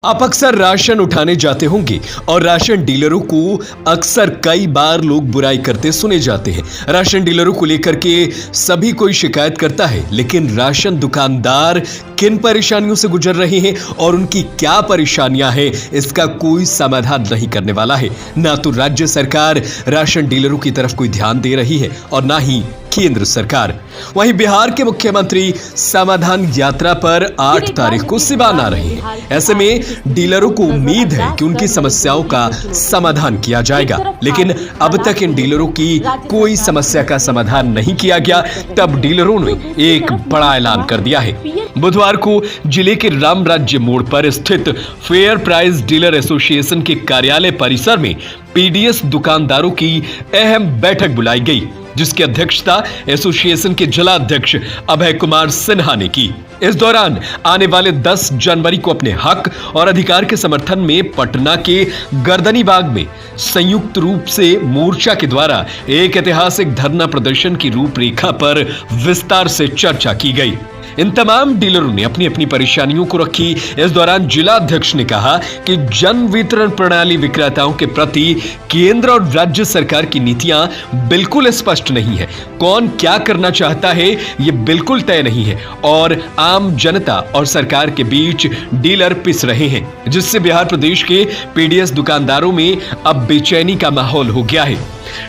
आप अक्सर राशन उठाने जाते होंगे और राशन डीलरों को अक्सर कई बार लोग बुराई करते सुने जाते हैं। राशन डीलरों को लेकर के सभी कोई शिकायत करता है, लेकिन राशन दुकानदार किन परेशानियों से गुजर रहे हैं और उनकी क्या परेशानियां हैं, इसका कोई समाधान नहीं करने वाला है। ना तो राज्य सरकार राशन डीलरों की तरफ कोई ध्यान दे रही है और ना ही केंद्र सरकार। वहीं बिहार के मुख्यमंत्री समाधान यात्रा पर 8 तारीख को सिवान आ रहे हैं। ऐसे में डीलरों को उम्मीद है कि उनकी समस्याओं का समाधान किया जाएगा, लेकिन अब तक इन डीलरों की कोई समस्या का समाधान नहीं किया गया। तब डीलरों ने एक बड़ा ऐलान कर दिया है। बुधवार को जिले के राम राज्य मोड़ पर स्थित फेयर प्राइस डीलर एसोसिएशन के कार्यालय परिसर में पीडीएस दुकानदारों की अहम बैठक बुलाई गई, जिसकी अध्यक्षता एसोसिएशन के जिला अध्यक्ष अभय कुमार सिन्हा ने की। इस दौरान आने वाले 10 जनवरी को अपने हक और अधिकार के समर्थन में पटना के गर्दनीबाग में संयुक्त रूप से मोर्चा के द्वारा एक ऐतिहासिक धरना प्रदर्शन की रूपरेखा पर विस्तार से चर्चा की गई। इन तमाम डीलरों ने अपनी अपनी परेशानियों को रखी। इस दौरान जिला अध्यक्ष ने कहा कि जन वितरण प्रणाली विक्रेताओं के प्रति केंद्र और राज्य सरकार की नीतियां बिल्कुल स्पष्ट नहीं है। कौन क्या करना चाहता है ये बिल्कुल तय नहीं है और आम जनता और सरकार के बीच डीलर पिस रहे हैं, जिससे बिहार प्रदेश के पीडीएस दुकानदारों में अब बेचैनी का माहौल हो गया है।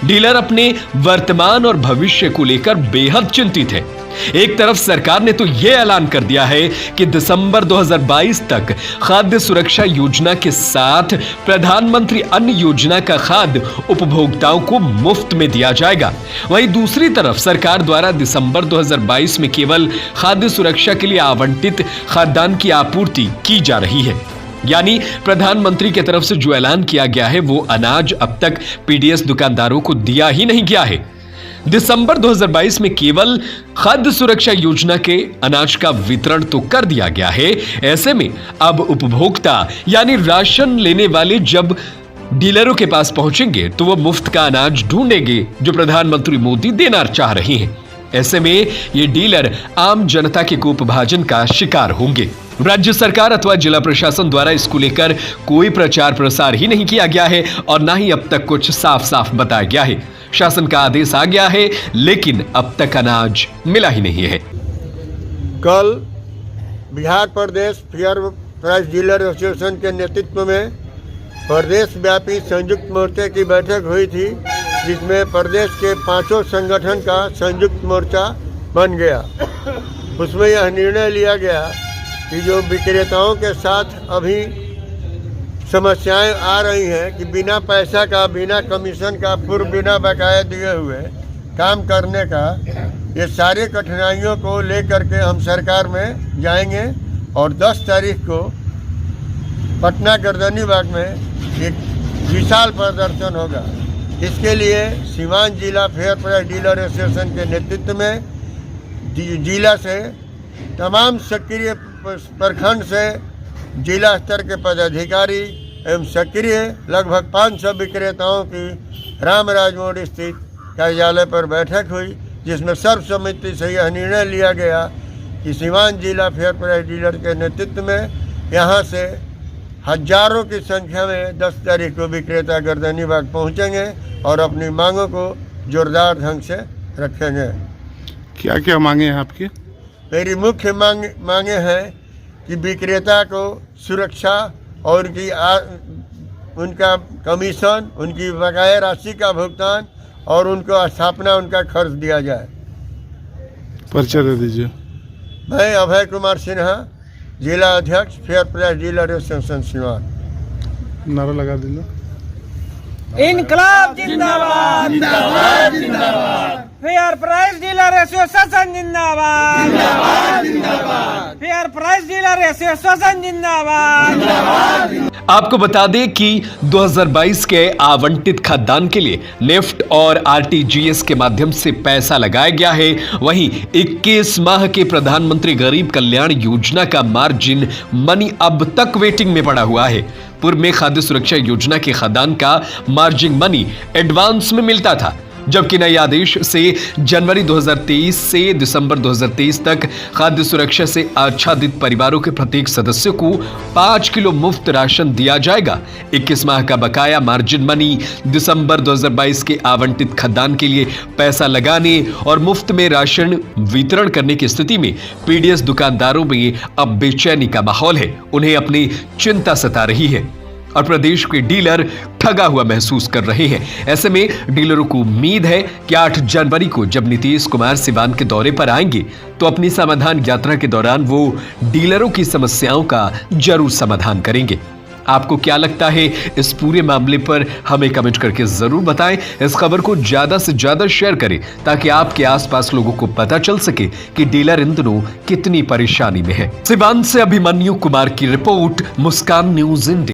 डीलर अपने वर्तमान और भविष्य को लेकर बेहद चिंतित है। एक तरफ सरकार ने तो यह ऐलान कर दिया है कि दिसंबर 2022 तक खाद्य सुरक्षा योजना के साथ प्रधानमंत्री अन्न योजना का खाद्य उपभोक्ताओं को मुफ्त में दिया जाएगा। वहीं दूसरी तरफ सरकार द्वारा दिसंबर 2022 में केवल खाद्य सुरक्षा के लिए आवंटित खाद्यान्न की आपूर्ति की जा रही है। यानी प्रधानमंत्री की तरफ से जो ऐलान किया गया है वो अनाज अब तक पीडीएस दुकानदारों को दिया ही नहीं गया है। दिसंबर 2022 में केवल खाद्य सुरक्षा योजना के अनाज का वितरण तो कर दिया गया है। ऐसे में अब उपभोक्ता यानी राशन लेने वाले जब डीलरों के पास पहुंचेंगे तो वो मुफ्त का अनाज ढूंढेंगे जो प्रधानमंत्री मोदी देना चाह रहे हैं। ऐसे में ये डीलर आम जनता के कुविभाजन का शिकार होंगे। राज्य सरकार अथवा जिला प्रशासन द्वारा इसको लेकर कोई प्रचार प्रसार ही नहीं किया गया है और ना ही अब तक कुछ साफ साफ बताया गया है। शासन का आदेश आ गया है, लेकिन अब तक अनाज मिला ही नहीं है। कल बिहार प्रदेश फेयर प्राइस डीलर एसोसिएशन के नेतृत्व में प्रदेश व्यापी संयुक्त मोर्चे की बैठक हुई थी, जिसमें प्रदेश के 5 संगठन का संयुक्त मोर्चा बन गया। उसमें यह निर्णय लिया गया कि जो विक्रेताओं के साथ अभी समस्याएं आ रही हैं कि बिना पैसा का, बिना कमीशन का, पूर्व बिना बकाया दिए हुए काम करने का, ये सारी कठिनाइयों को लेकर के हम सरकार में जाएंगे और 10 तारीख को पटना गर्दनीबाग में एक विशाल प्रदर्शन होगा। इसके लिए सिवान जिला फेयर प्राइस डीलर एसोसिएशन के नेतृत्व में जिला से तमाम सक्रिय प्रखंड से जिला स्तर के पदाधिकारी एवं सक्रिय लगभग 500 विक्रेताओं की रामराज मोड़ स्थित कार्यालय पर बैठक हुई, जिसमें सर्वसम्मति से यह निर्णय लिया गया कि सिवान जिला फेयर प्राइस डीलर के नेतृत्व में यहाँ से हजारों की संख्या में 10 तारीख को विक्रेता गर्दनीबाग पहुँचेंगे और अपनी मांगों को जोरदार ढंग से रखेंगे। क्या क्या मांगे हैं आपकी? मेरी मुख्य मांगे हैं कि विक्रेता को सुरक्षा और उनका कमीशन, उनकी बकाया राशि का भुगतान और उनको स्थापना उनका खर्च दिया जाए। परिचय दे दीजिए। मैं अभय कुमार सिन्हा, जिला अध्यक्ष fair price dealer association Siwan. नारा लगा दीजिए। इनकलाब जिंदाबाद, जिंदाबाद जिंदाबाद। फेयर प्राइस डीलर एसोसिएशन जिंदाबाद, जिंदाबाद जिंदाबाद। फेयर प्राइस डीलर एसोसिएशन जिंदाबाद, जिंदाबाद। आपको बता दें कि 2022 के आवंटित खाद्यान्न के लिए नेफ्ट और आरटीजीएस के माध्यम से पैसा लगाया गया है। वहीं 21 माह के प्रधानमंत्री गरीब कल्याण योजना का मार्जिन मनी अब तक वेटिंग में पड़ा हुआ है। पूर्व में खाद्य सुरक्षा योजना के खाद्यान्न का मार्जिन मनी एडवांस में मिलता था। जबकि नए आदेश से जनवरी 2023 से दिसंबर 2023 तक खाद्य सुरक्षा से आच्छादित परिवारों के प्रत्येक सदस्य को 5 किलो मुफ्त राशन दिया जाएगा। 21 माह का बकाया मार्जिन मनी, दिसंबर 2022 के आवंटित खाद्यान्न के लिए पैसा लगाने और मुफ्त में राशन वितरण करने की स्थिति में पीडीएस दुकानदारों में अब बेचैनी का माहौल है। उन्हें अपनी चिंता सता रही है और प्रदेश के डीलर ठगा हुआ महसूस कर रहे हैं। ऐसे में डीलरों को उम्मीद है कि 8 जनवरी को जब नीतीश कुमार सिवान के दौरे पर आएंगे तो अपनी समाधान यात्रा के दौरान वो डीलरों की समस्याओं का जरूर समाधान करेंगे। आपको क्या लगता है इस पूरे मामले पर हमें कमेंट करके जरूर बताएं। इस खबर को ज्यादा से ज्यादा शेयर करें ताकि आपके आसपास लोगों को पता चल सके कि डीलर इन दिनों कितनी परेशानी में है। सिवान से अभिमन्यु कुमार की रिपोर्ट, मुस्कान न्यूज इंडिया।